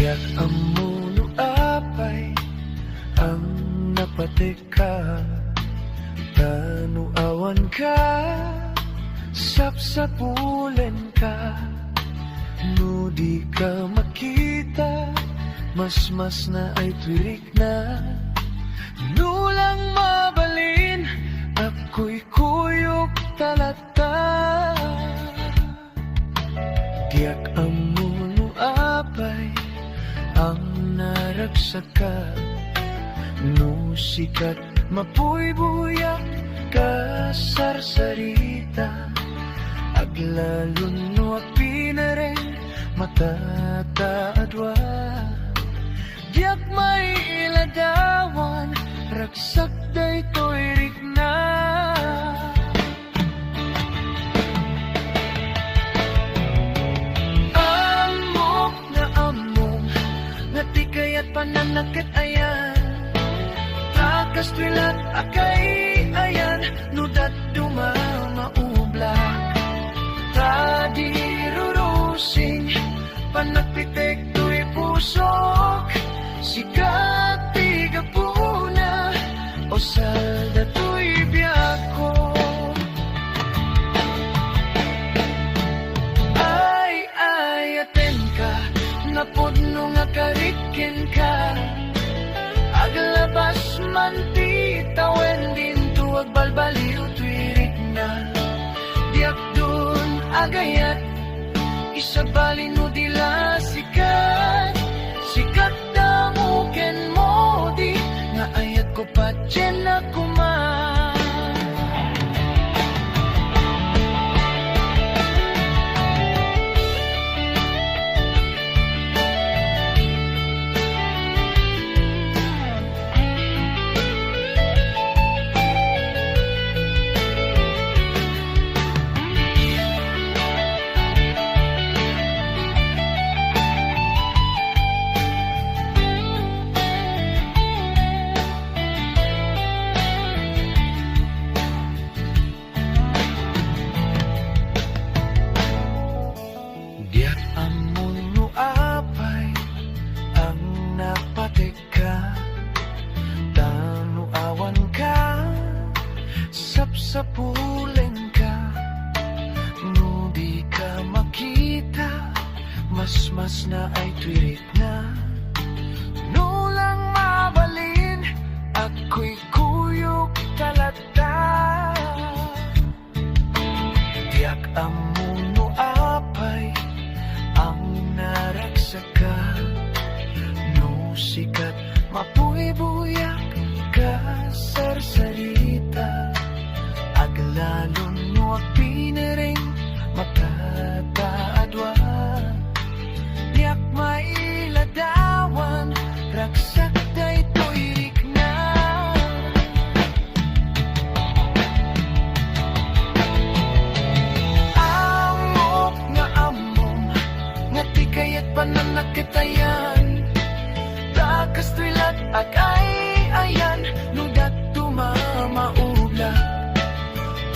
Diyak amuno apay ang napatika, tanu awan ka, sapsapulen ka. No di ka makita, mas na ay tuwirik na. Nulang mabalin, ako'y kuyog talata. Diyak amuno apay ang naragsaka, no sikat mapuy-buyak ka sarsarita. Aglalun no apinareng matataadwa. Diyak may iladawan, ragsak day to'y na. Amok na among natikay at pananakit ayan, takas twilat akay ayan, nudat dumamaublak. Tadirurusing panagpitek to'y pusok, sikat tigapuna o salda to'y biyako. Ay, aten ka, napudno nga karikin ka. Aglabas man ti tawen din tuwag balbaliw tuwirik na. Diyak dun agayat, isabalin mo dila sikat. Sikat na muken mo di, nga ayat ko pa dyan na kuman. Sapuleng ka, no di ka makita, mas na ay tuwirik na. No lang mabalin, ako'y kuyog talata. Diyak amuno apay ang naragsaka, no sikat mapuy-buyak ka sarsarita. Aglalon no apinareng matataadwa. Diyak mailadawan, ragsak day tuwirik na. Amok nga among nga tikay at pananakitayan, takas twilat agay ayan, nudat tumamaula.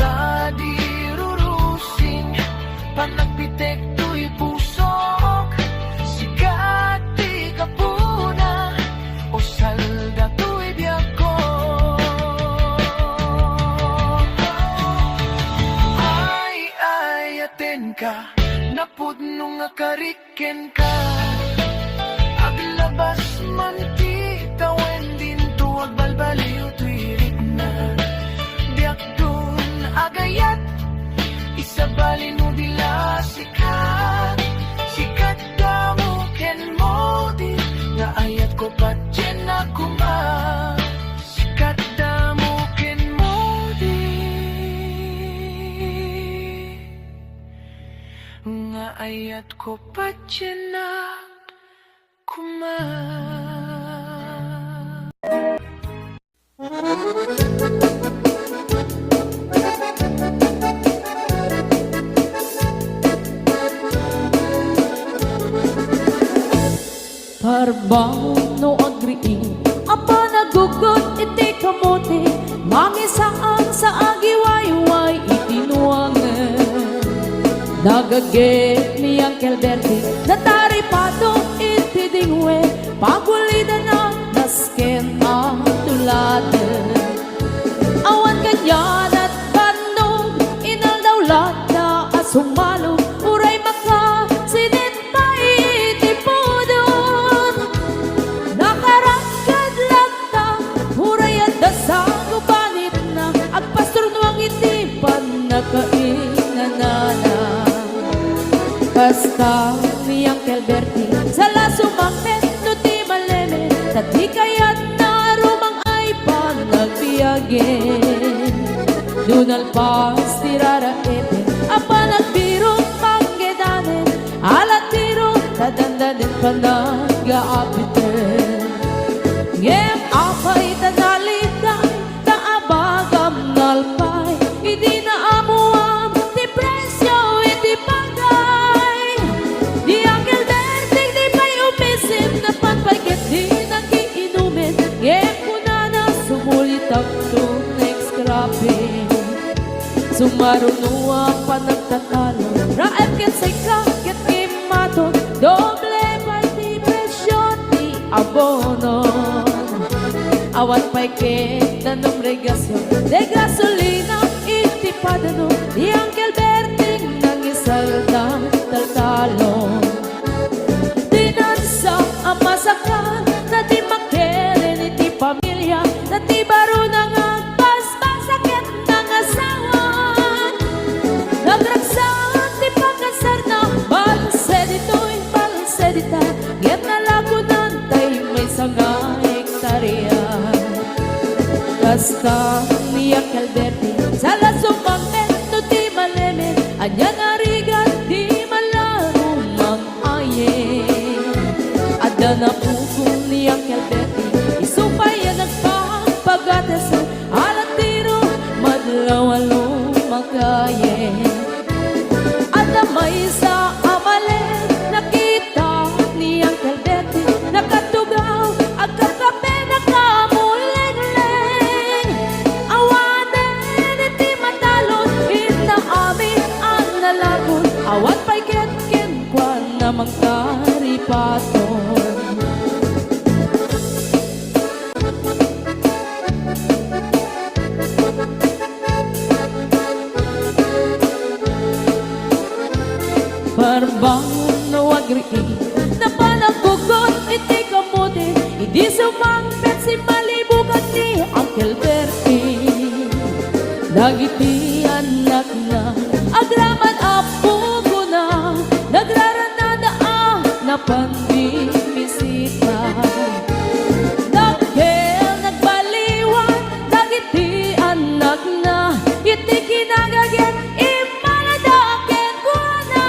Tadirurusing panagpitek to'y pusok, sikat di kapuna o salda to'y biyako. Ay, aten ka, napudno nga kariken ka. Aglabas man ti tawen din tuwag balbaliw tuwirik na. Diyak agayat, isabalin mo dila sikat. Sikat ka mo ken mo di, nga ayat ko pa dyan na kuma. Sikat da mo ken mo di, nga ayat ko pa dyan na kuma. Harbang no agriin, apa nagugot iti kamote, mangisaan sa agiwayway itinuangan. Nagagit ni Uncle Bertie, nataripado iti dingwe. Bayan at Bandung, inaldawlat na asumalo, uray maka, sinit pa itipudon. Nakarangkad lang ta, uray at dasang ubanit na, agpastor nuang itipan na kainanana. Basta ni Uncle Bertie, sala sumangpet no ti maleme, tati kayat na rumang ay panagpiyage. Dunal pas tirara ete, apa nagbirong panggedanen, alat biro tadandanin panag-aapiten. Ngem apay tanalitan, taabagam nalpay, hindi na amuam, ti presyo iti pagay. Di Uncle Berting di pa'y umisim, na panpagkat di nagiinumin, ngem kuna na sumulit ang next scrapping. Sumarunuang panagtatalo, raep ket say kaket kimaton, doble pa'y di presyo ti abono. Awan pa'y ket nanong regasyon, de gasolina iti padano, di Uncle Berting nang isaldang taltalon. Dinansa ang masakan, na di makeren iti pamilya, na di baro nang agpaspasaket ng asawa. Nagragsan di pagkasar na, balsedito'y balsedita, ngem nalagunan tay may sanga hektarya. Basta ni Uncle Bertie, sala sumangpet no ti maleme, anya narigat di malarong mang-aye. Ada na pukong ni Uncle Bertie, isupay yan nagpapagates, alat tiro madlawalo magaye. Ada may sa amale, nakita ni Uncle Bertie, nakatugaw, agkakape nakamuleng-leng. Awanen iti matalon, inaamin ang nalagon, awat pa'y ketken kwa namang karipaton. Parbangon no agriin, na panagbugot iti kamote, hindi sumangpet si malibugan ni Uncle Bertie. Dagiti anak na, agraman apugo na, nagraranada na pandimisita. Dagkel nagbaliwan, dagiti anak na, iti kinagaget, imaladaken ko na.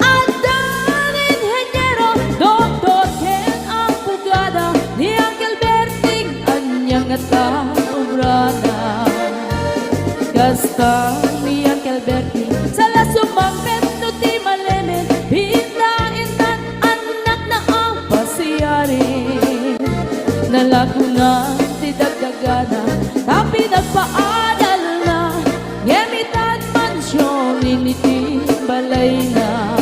Adan inhenyero, doktor ken ang pugada, ni Uncle Berting anyang at kaubrada. Gasta ni Uncle Bertie, sala sumangpet no ti maleme, pindaintan anak na ang pasiyari. Nalagunan ti dagdagana, tapi nagpaadal na, ngemitan mansyon initi balay na.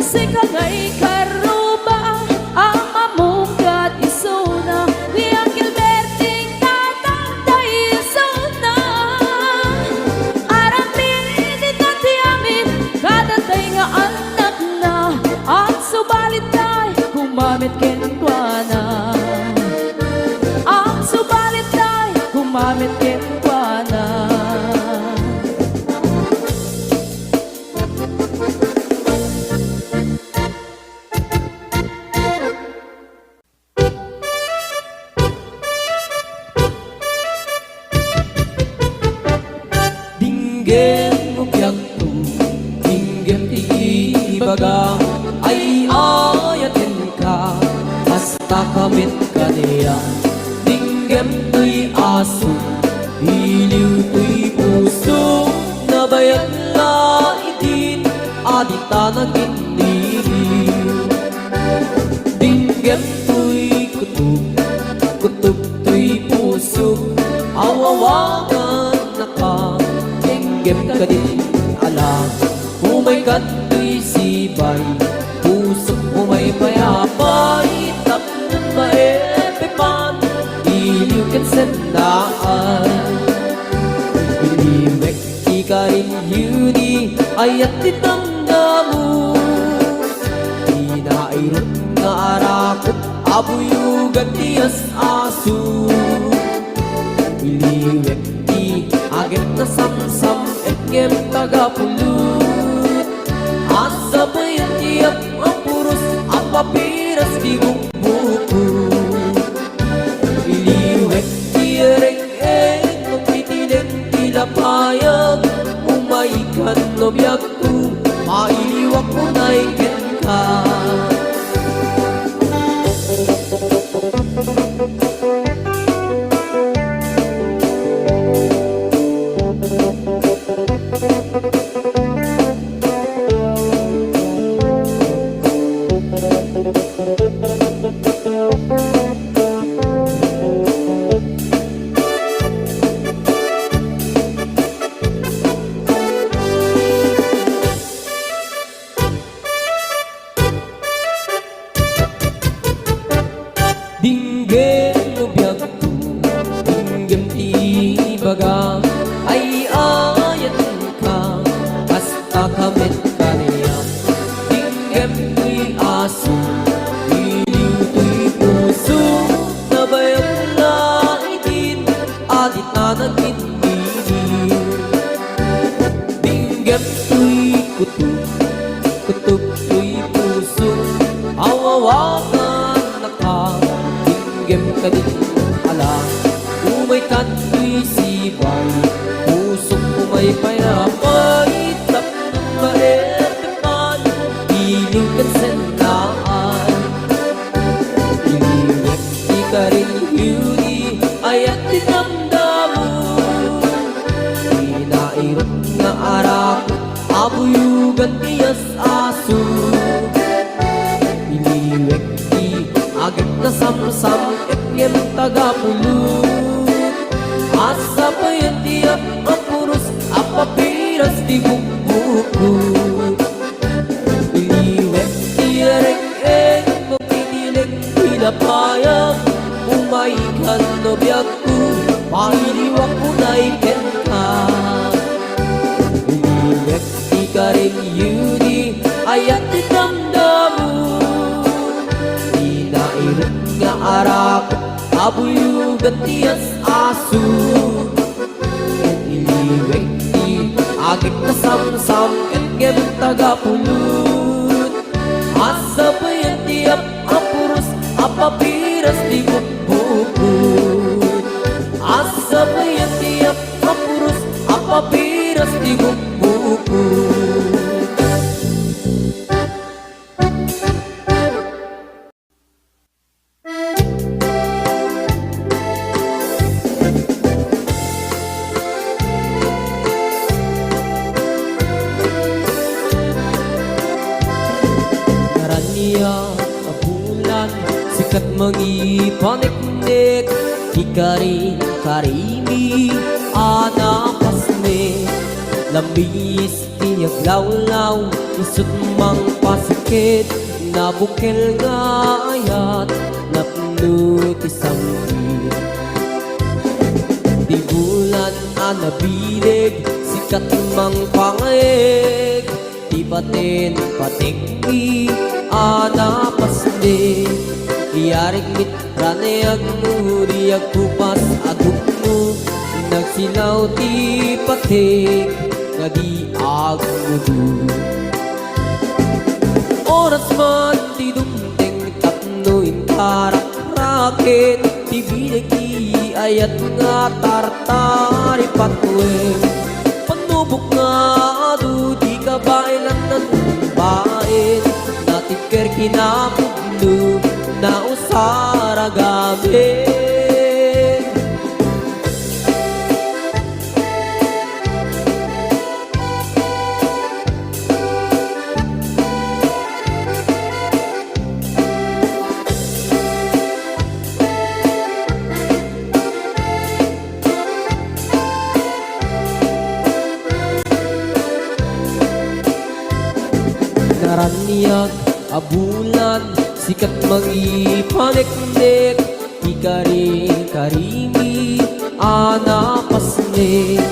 Sikagay karuba, ang mamungkat isuna, ni Uncle Berting tatangtay isuna. Aramin itati amin, kadatay nga anak na, ang subalit tay, kumamit kenkwana. Ang subalit tay, kumamit kenkwana. Dinggem ugyakto, dinggem ti ibaga, ay ayatin ka, basta kamit ka niya. Dinggem to'y aso, iliw to'y puso, nabayat na itin, adita nagindiliw. Dinggem to'y kutub, kutub to'y puso, awawagan na ka. Dinggem ka din alam, umay ka to'y sibay, puso umay mayapay, tapos maepepan, iliw ken sendaan. yuni ay at tinanggamu Inairot nga arakot abuyugan tiyas asu Iliwek ti agit na samsam etngem tagapulut Asa bayan tiyak ang puros ang papiras di bukbuku Iliwek ti ereng-eng magpitiling tilapayag Umaikan lobyak tu mailiwak mo na ikin ka Dinggem mo biyak tu, dinggem ti baga ay ayat ka, hasta kamit ka niya. Dinggem tuy aso, iliw tuy puso, nabayang na itin, adit na nagtinbinin. Dinggem tuy kutup, kutup tuy puso, awawakan na ka. Dinggem ka din ala umay kato'y sibay pusok umay payapay tap ng maetepan iling kan senaan iliwek di ka rin yuni ay at tinamdamu inairot nga arak abuyugan tiyas aso iliwek di agit na samsam etngem tagapulut Asa payan tiyak ang puros ang papiras di bukbukut Iliwek ti ereng-eng magpitiling tilapayag Umaikan lobyak ko mailiwak mo na ikin ka Iliwek ti ka rin yuni ay at tinamdamu Inairot nga arak abuyugan tiyas aso Iliwek ti agit na samsam etngem tagapulut Asa bayan tiyak ang puros ang papiras di bukbukut Asa bayan tiyak ang puros ang papiras di bukbukut Sikat mangipanik-nik Hikarin karimi anapasne Lambis tiyak law-law Isut mang pasikit Nabukel nga ayat Napno ti sangkit Di bulan anabilig Sikat mang pangayeg Di batin patigdi anapasne Iyarig mitranayag mo, riyag kupas aguk mo Nagsilaw ti patik, nga di agmudu Oras man ti dumteng tapnoin karak-rakit Ti binig ti ayat nga tartari patweng Panubok nga adu, di ka bailan ng bain Natiker kinapudlo na usara gabi Naraniyak abulan sikat mangipanek-nek Ikari-karimi anapasnek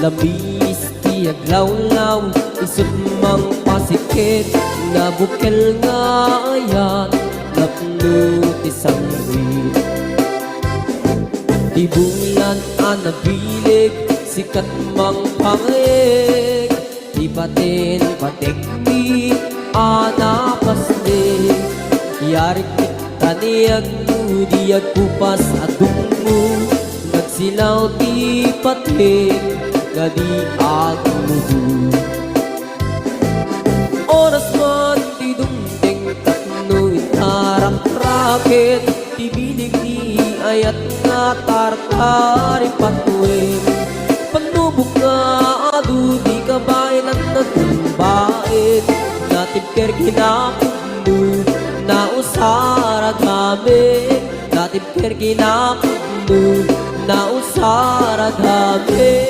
Labis ti Iyaglawlaw, isot mang pasikit nga bukel nga ayan napno ti sangwi. Di bulan anabilig sikat mang pangig, di batin patekmi anapaslig. Yarik kita niyag mo diyag kupas adungo, nagsilaw ti patik nga di agmudu. Oras man ti dumding tatno itarang rakit, ti binig ni ayat nga tartari patuin. Panubok nga adu di kabayan at nagkumbait, natipker kinakundo na usara gamit, natipker kinakundo na usara gamit.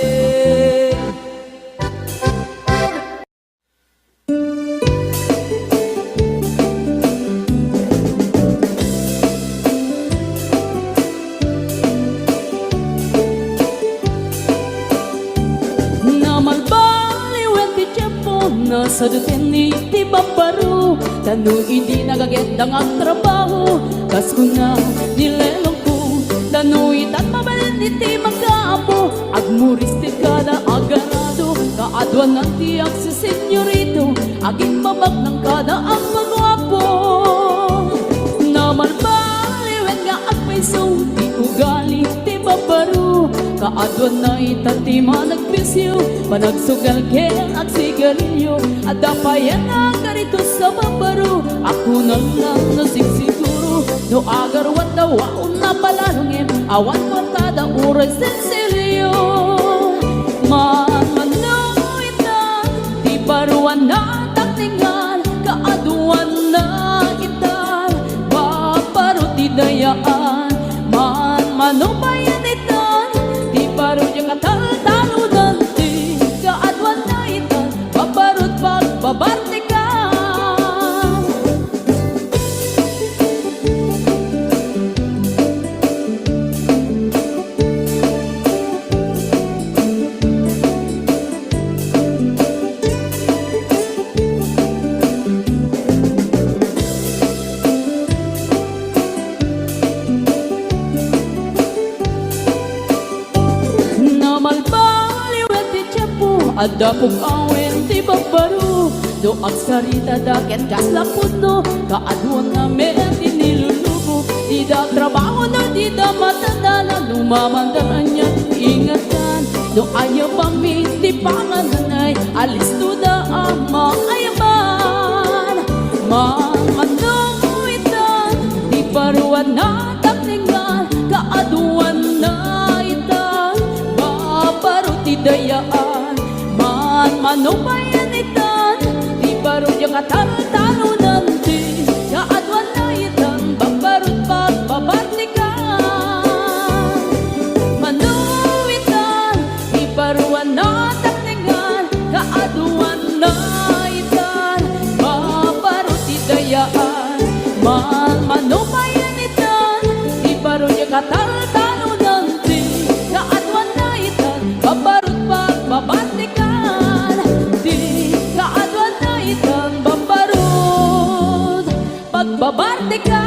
Sa dutin ni ti babaru, tanu hindi nagagandang ang trabaho. Kas ko na nilelong ko, tanu itat mabalin ni ti magkaapo. Agmuristit ka na agarado, kaadwan ng tiyak si senyorito, aging mabag ng kada ang pagwapo. Namalbaliwen nga agpaiso, di ugali ti babaru, kaadwan na itati managpisyo, panagsugal kel at sigarilyo. Adapayan ang karito sa babaru, ako na lang nasigsiguro. No agarwan na waon na palalungin, awan matada uray sensilyo. Manoitan, di baruan na taktingan, kaaduan na itan, babaru ti dayaan. Manubayan itan, di baru yung katal-talunan, di kaadwan na itan, babarut pagbabarte ka. Ada pong awen ti babaru, do ang sarita daket kas lapuno, kaadwan na meron tinilulubo. Di da trabaho na di da matandana, lumamandaran niya ingatan. Do ayaw pang ti pangananay, alis to da ang maayaman. Manuitan, di baruan na taklingan, kaadwan na itan, babaru ti dayaan. Manubayan itan, di baro yung katal-talunan, di kaadwan na itan, babarut pagbabarte ka. Manuitan, di baruan na taklingan, kaadwan na itan, babarut ti dayaan. Manubayan itan, di baro yung katal-talunan, di kaadwan na itan, babarut pagbabarte ka. Babarte ka.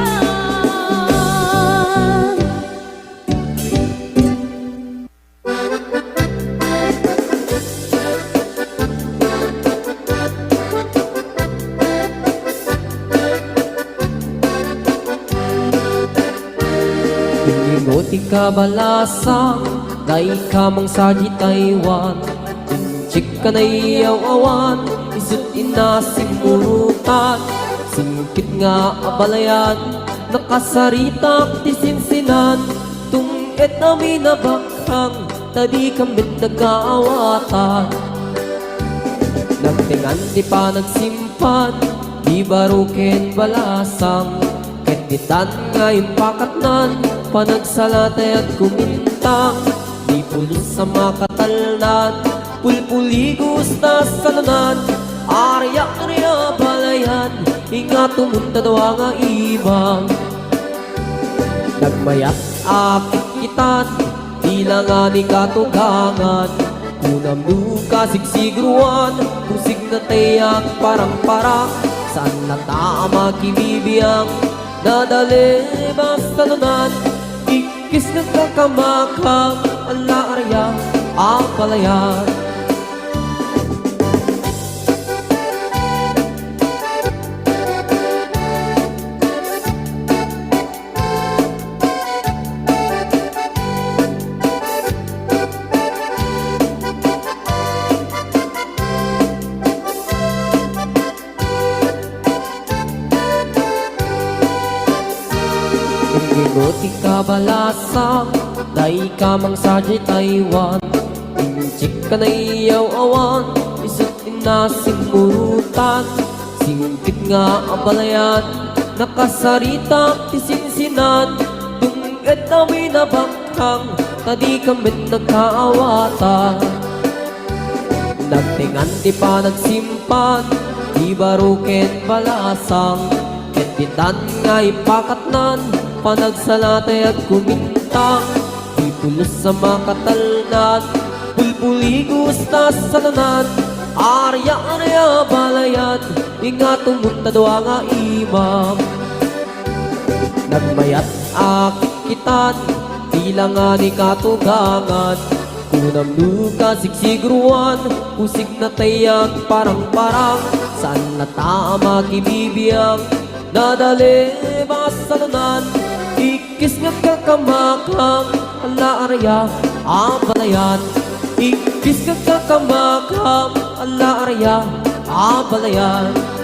Pingingo ti kabalasang, day kamang sa di Taiwan. Pinchik ka na iyaw awan, isut inasimurutan. Singkit nga abalayan, nakasaritak ti sinsinan, tungit amin na bakhang, tadi kambit nagkaawatan. Nagtingan di pa nagsimpan, di barukin balasang, ketitan nga impakatnan, panagsalatay at kumintang, di pulos sa makatalnan, pulpuligos na salunan, arya-arya balayan, ingat tumunta daw nga ibang. Nagmayat akit kitan, di lang nga ni katugangan, Kunam luka sigsigruan Pusig na tayak parang-parang Saan na tama kinibiyang Nadali basta nunan Ikis ng kakamakang Ala arya apalayan Ingoti ka balasang Dai ka mang sajay Taiwan Inchik ka na iyaw awan Isa't inasing murutan Singkit nga ang balayan Nakasarita tisinsinan Tunggat na binabakhang Tadi kambit nagkaawatan Nagtingan di pa nagsimpan Di baruken balasang Ketitan nga ipakatnan Panagsalatay at kumintang Di pulos sa makatalnan Pulpuligos na sa tanan Arya-arya balayan Ingat tumunta doa nga imam Nagmayat akit kitan Tila nga ni katugangan Kunam luka sigsigruan Pusig na tayag parang-parang Saan na tama kinibiyang Nadali basta nunan Ikis nga kakamakang Ala arya apalayan Ikis nga kakamakang Ala arya apalayan